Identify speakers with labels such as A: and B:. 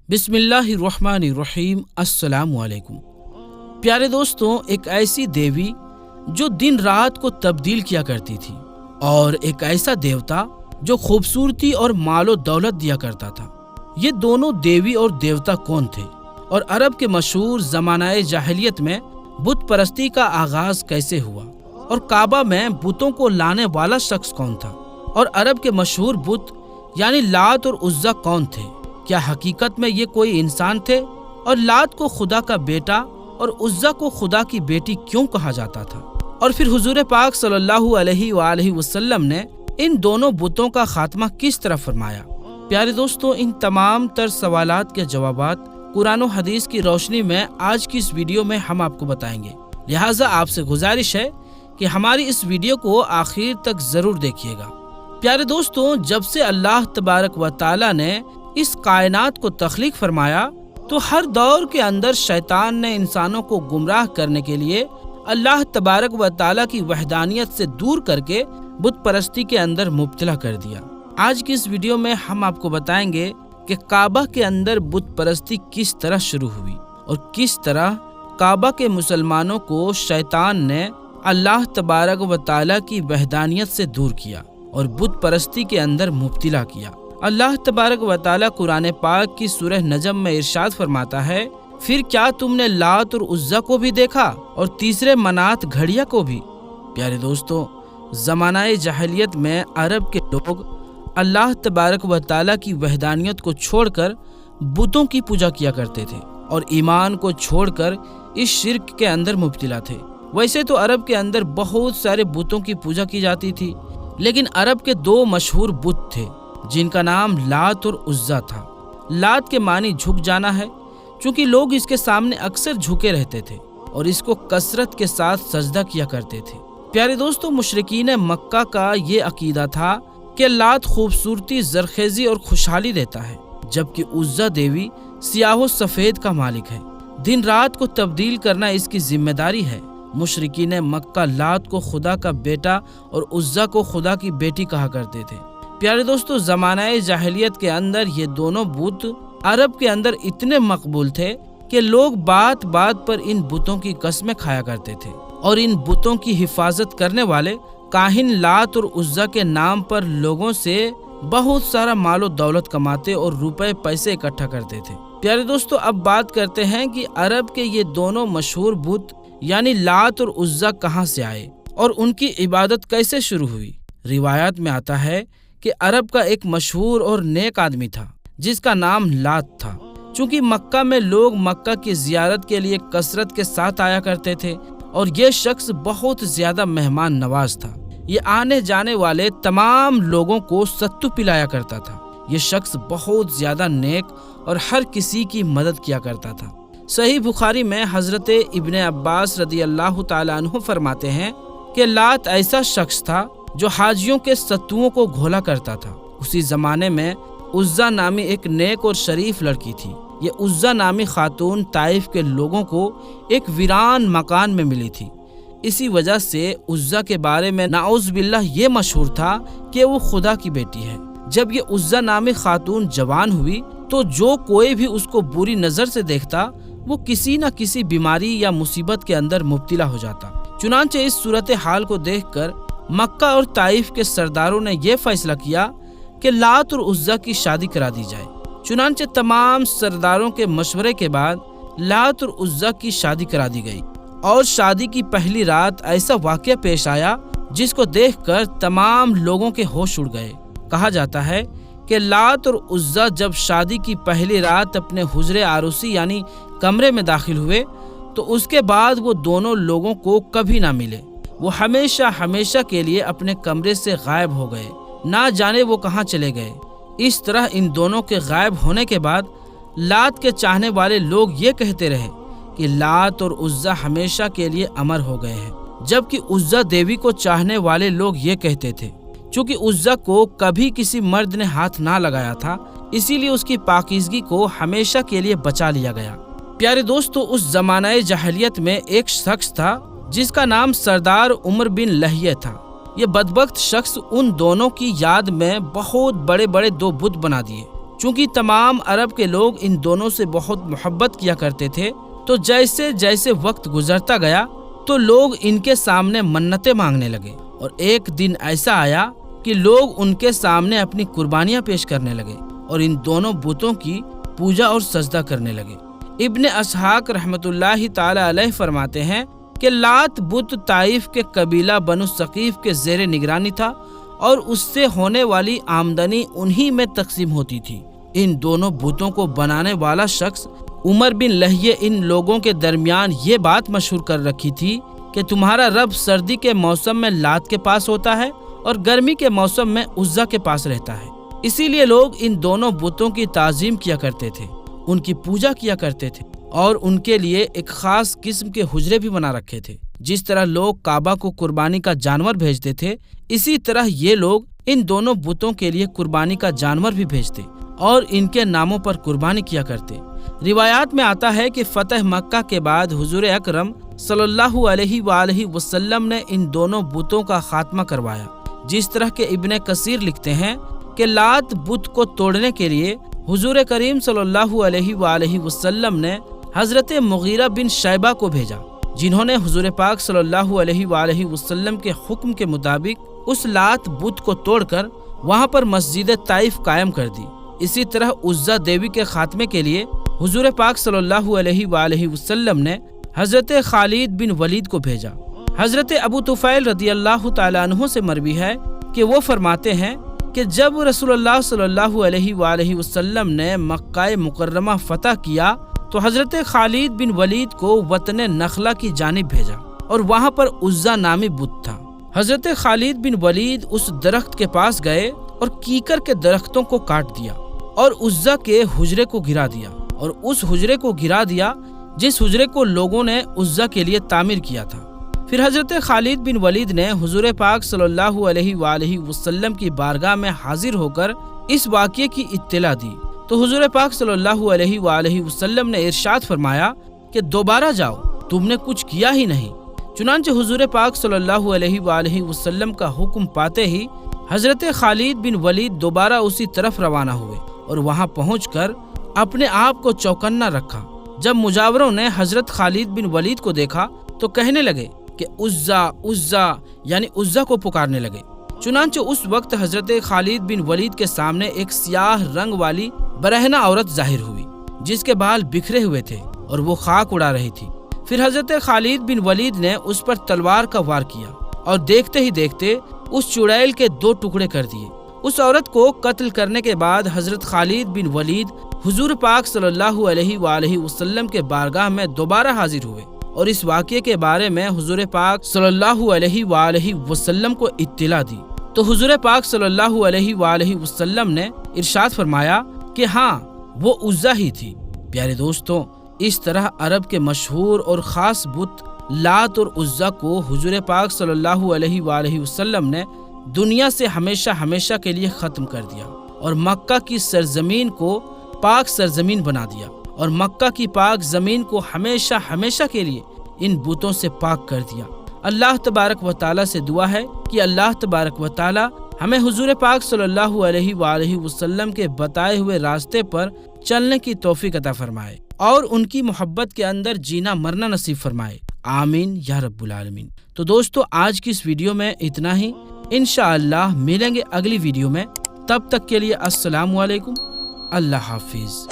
A: बिस्मिल्लाहिर्रहमानिर्रहीम। अस्सलाम वालेकुम। प्यारे दोस्तों, एक ऐसी देवी जो दिन रात को तब्दील किया करती थी और एक ऐसा देवता जो खूबसूरती और मालो दौलत दिया करता था। ये दोनों देवी और देवता कौन थे और अरब के मशहूर ज़मानाए जाहिलियत में बुत परस्ती का आगाज कैसे हुआ और काबा में बुतों को लाने वाला शख्स कौन था और अरब के मशहूर बुत यानी लात और उज़्ज़ा कौन थे? क्या हकीकत में ये कोई इंसान थे और लात को खुदा का बेटा और उज़्ज़ा को खुदा की बेटी क्यों कहा जाता था? और फिर हुजूर पाक सल्लल्लाहु अलैहि वसल्लम ने इन दोनों बुतों का खात्मा किस तरह फरमाया? प्यारे दोस्तों, इन तमाम तर सवालात के जवाबात कुरान और हदीस की रोशनी में आज की इस वीडियो में हम आपको बताएंगे। लिहाजा आपसे गुजारिश है कि हमारी इस वीडियो को आखिर तक जरूर देखिएगा। प्यारे दोस्तों, जब से अल्लाह तबारक व तआला ने इस कायनात को तख्लीक फरमाया तो हर दौर के अंदर शैतान ने इंसानों को गुमराह करने के लिए अल्लाह तबारक व तआला की वहदानियत से दूर करके बुत परस्ती के अंदर मुब्तला कर दिया। आज की इस वीडियो में हम आपको बताएंगे कि काबा के अंदर बुत परस्ती किस तरह शुरू हुई और किस तरह काबा के मुसलमानों को शैतान ने अल्लाह तबारक व तआला की वहदानियत से दूर किया और बुत परस्ती के अंदर मुब्तला किया। अल्लाह तबारक व तआला कुरान पाक की सूरह नजम में इरशाद फरमाता है, फिर क्या तुमने लात और उज़्ज़ा को भी देखा और तीसरे मनात घड़िया को भी? प्यारे दोस्तों, ज़मानाए जाहिलियत में अरब के लोग अल्लाह तबारक व तआला की वहदानियत को छोड़कर बुतों की पूजा किया करते थे और ईमान को छोड़कर इस शिर्क के अंदर मुब्तला थे। वैसे तो अरब के अंदर बहुत सारे बुतों की पूजा की जाती थी, लेकिन अरब के दो मशहूर बुत थे जिनका नाम लात और उज़्ज़ा था। लात के मानी झुक जाना है, क्योंकि लोग इसके सामने अक्सर झुके रहते थे और इसको कसरत के साथ सजदा किया करते थे। प्यारे दोस्तों, मुशरिकीन मक्का का ये अकीदा था कि लात खूबसूरती, जरखेजी और खुशहाली देता है, जबकि उज़्ज़ा देवी सियाह सफ़ेद का मालिक है। दिन रात को तब्दील करना इसकी जिम्मेदारी है। मुशरिकीन मक्का लात को खुदा का बेटा और उज़्ज़ा को खुदा की बेटी कहा करते थे। प्यारे दोस्तों, ज़मानाए जाहिलियत के अंदर ये दोनों बुत अरब के अंदर इतने मकबूल थे कि लोग बात बात पर इन बुतों की कसमें खाया करते थे और इन बुतों की हिफाजत करने वाले काहिन लात और उज़्ज़ा के नाम पर लोगों से बहुत सारा मालो दौलत कमाते और रुपए पैसे इकट्ठा करते थे। प्यारे दोस्तों, अब बात करते हैं कि अरब के ये दोनों मशहूर बुत यानी लात और उज़्ज़ा कहाँ से आए और उनकी इबादत कैसे शुरू हुई। रिवायात में आता है कि अरब का एक मशहूर और नेक आदमी था जिसका नाम लात था। चूंकि मक्का में लोग मक्का की जियारत के लिए कसरत के साथ आया करते थे और ये शख्स बहुत ज्यादा मेहमान नवाज था। ये आने जाने वाले तमाम लोगों को सत्तू पिलाया करता था। ये शख्स बहुत ज्यादा नेक और हर किसी की मदद किया करता था। सही बुखारी में हजरत इब्ने अब्बास रदी अल्लाह ताला अन्हु फरमाते हैं कि लात ऐसा शख्स था जो हाजियों के सत्तुओं को घोला करता था। उसी जमाने में उज़्ज़ा नामी एक नेक और शरीफ लड़की थी। ये उज़्ज़ा नामी खातून ताइफ के लोगों को एक वीरान मकान में मिली थी। इसी वजह से उज़्ज़ा के बारे में नाउज़ बिल्लाह ये मशहूर था कि वो खुदा की बेटी है। जब ये उज़्ज़ा नामी खातून जवान हुई तो जो कोई भी उसको बुरी नज़र से देखता वो किसी न किसी बीमारी या मुसीबत के अंदर मुब्तला हो जाता। चुनांचे इस सूरत हाल को देखकर मक्का और ताइफ के सरदारों ने यह फैसला किया कि लात और उज़्ज़ा की शादी करा दी जाए। चुनांचे तमाम सरदारों के मशवरे के बाद लात और उज़्ज़ा की शादी करा दी गई और शादी की पहली रात ऐसा वाक़या पेश आया जिसको देखकर तमाम लोगों के होश उड़ गए। कहा जाता है कि लात और उज़्ज़ा जब शादी की पहली रात अपने हुजरे आरूसी यानी कमरे में दाखिल हुए तो उसके बाद वो दोनों लोगों को कभी ना मिले। वो हमेशा हमेशा के लिए अपने कमरे से गायब हो गए, ना जाने वो कहाँ चले गए। इस तरह इन दोनों के गायब होने के बाद लात के चाहने वाले लोग ये कहते रहे कि लात और उज़्ज़ा हमेशा के लिए अमर हो गए हैं, जबकि उज़्ज़ा देवी को चाहने वाले लोग ये कहते थे क्योंकि उज़्ज़ा को कभी किसी मर्द ने हाथ ना लगाया था, इसीलिए उसकी पाकीज़गी को हमेशा के लिए बचा लिया गया। प्यारे दोस्तों, उस ज़मानाए जाहिलियत में एक शख्स था जिसका नाम सरदार उमर बिन लहिया था। ये बदबख्त शख्स उन दोनों की याद में बहुत बड़े बड़े दो बुत बना दिए چونکہ تمام عرب کے لوگ ان دونوں سے بہت محبت کیا کرتے تھے، تو جیسے جیسے وقت گزرتا گیا تو لوگ ان کے سامنے منتیں مانگنے لگے، اور ایک دن ایسا آیا کہ لوگ ان کے سامنے اپنی قربانیاں پیش کرنے لگے اور ان دونوں بتوں کی پوجا اور سجدہ کرنے لگے۔ ابن اسحاق رحمۃ اللہ تعالی علیہ فرماتے ہیں کہ لات بت طائف کے قبیلہ بنو ثقیف کے زیر نگرانی تھا اور اس سے ہونے والی آمدنی انہی میں تقسیم ہوتی تھی۔ ان دونوں بتوں کو بنانے والا شخص عمر بن لہیہ ان لوگوں کے درمیان یہ بات مشہور کر رکھی تھی کہ تمہارا رب سردی کے موسم میں لات کے پاس ہوتا ہے اور گرمی کے موسم میں عزا کے پاس رہتا ہے۔ اسی لیے لوگ ان دونوں بتوں کی تعظیم کیا کرتے تھے، ان کی پوجا کیا کرتے تھے اور ان کے لیے ایک خاص قسم کے حجرے بھی بنا رکھے تھے۔ جس طرح لوگ کعبہ کو قربانی کا جانور بھیجتے تھے، اسی طرح یہ لوگ ان دونوں بتوں کے لیے قربانی کا جانور بھی بھیجتے اور ان کے ناموں پر قربانی کیا کرتے۔ روایات میں آتا ہے کہ فتح مکہ کے بعد حضور اکرم صلی اللہ علیہ وآلہ وسلم نے ان دونوں بتوں کا خاتمہ کروایا۔ جس طرح کے ابن کثیر لکھتے ہیں کہ لات بت کو توڑنے کے لیے حضور کریم صلی اللہ علیہ وآلہ وسلم نے حضرت مغیرہ بن شیبہ کو بھیجا، جنہوں نے حضور پاک صلی اللہ علیہ وآلہ وسلم کے حکم کے مطابق اس لات بت کو توڑ کر وہاں پر مسجد طائف قائم کر دی۔ اسی طرح عزا دیوی کے خاتمے کے لیے حضور پاک صلی اللہ علیہ وآلہ وسلم نے حضرت خالد بن ولید کو بھیجا۔ حضرت ابو طفیل رضی اللہ تعالیٰ عنہ سے مروی ہے کہ وہ فرماتے ہیں کہ جب رسول اللہ صلی اللہ علیہ وآلہ وسلم نے مکہ مکرمہ فتح کیا تو حضرت خالد بن ولید کو وطن نخلہ کی جانب بھیجا اور وہاں پر عزا نامی بت تھا۔ حضرت خالد بن ولید اس درخت کے پاس گئے اور کیکر کے درختوں کو کاٹ دیا اور عزا کے حجرے کو گرا دیا اور اس حجرے کو گرا دیا جس حجرے کو لوگوں نے عزا کے لیے تعمیر کیا تھا۔ پھر حضرت خالد بن ولید نے حضور پاک صلی اللہ علیہ وآلہ وسلم کی بارگاہ میں حاضر ہو کر اس واقعے کی اطلاع دی تو حضور پاک صلی اللہ علیہ وآلہ وسلم نے ارشاد فرمایا کہ دوبارہ جاؤ، تم نے کچھ کیا ہی نہیں۔ چنانچہ حضور پاک صلی اللہ علیہ وآلہ وسلم کا حکم پاتے ہی حضرت خالد بن ولید دوبارہ اسی طرف روانہ ہوئے اور وہاں پہنچ کر اپنے آپ کو چوکنا رکھا۔ جب مجاوروں نے حضرت خالد بن ولید کو دیکھا تو کہنے لگے کہ عزا عزا، یعنی عزا کو پکارنے لگے۔ چنانچہ اس وقت حضرت خالد بن ولید کے سامنے ایک سیاہ رنگ والی برہنہ عورت ظاہر ہوئی جس کے بال بکھرے ہوئے تھے اور وہ خاک اڑا رہی تھی۔ پھر حضرت خالد بن ولید نے اس پر تلوار کا وار کیا اور دیکھتے ہی دیکھتے اس چڑیل کے 2 ٹکڑے کر دیے۔ اس عورت کو قتل کرنے کے بعد حضرت خالد بن ولید حضور پاک صلی اللہ علیہ وآلہ وسلم کے بارگاہ میں دوبارہ حاضر ہوئے اور اس واقعے کے بارے میں حضور پاک صلی اللہ علیہ وآلہ وسلم کو اطلاع دی تو حضور پاک صلی اللہ علیہ وآلہ وسلم نے ارشاد فرمایا کہ ہاں وہ عزا ہی تھی۔ پیارے دوستوں، اس طرح عرب کے مشہور اور خاص بت لات اور عزا کو حضور پاک صلی اللہ علیہ وآلہ وسلم نے دنیا سے ہمیشہ ہمیشہ کے لیے ختم کر دیا اور مکہ کی سرزمین کو پاک سرزمین بنا دیا اور مکہ کی پاک زمین کو ہمیشہ ہمیشہ کے لیے ان بتوں سے پاک کر دیا۔ اللہ تبارک و تعالیٰ سے دعا ہے کہ اللہ تبارک و تعالیٰ ہمیں حضور پاک صلی اللہ علیہ وآلہ وسلم کے بتائے ہوئے راستے پر چلنے کی توفیق عطا فرمائے اور ان کی محبت کے اندر جینا مرنا نصیب فرمائے، آمین یا رب العالمین۔ تو دوستو، آج کی اس ویڈیو میں اتنا ہی، انشاءاللہ ملیں گے اگلی ویڈیو میں۔ تب تک کے لیے السلام علیکم، اللہ حافظ۔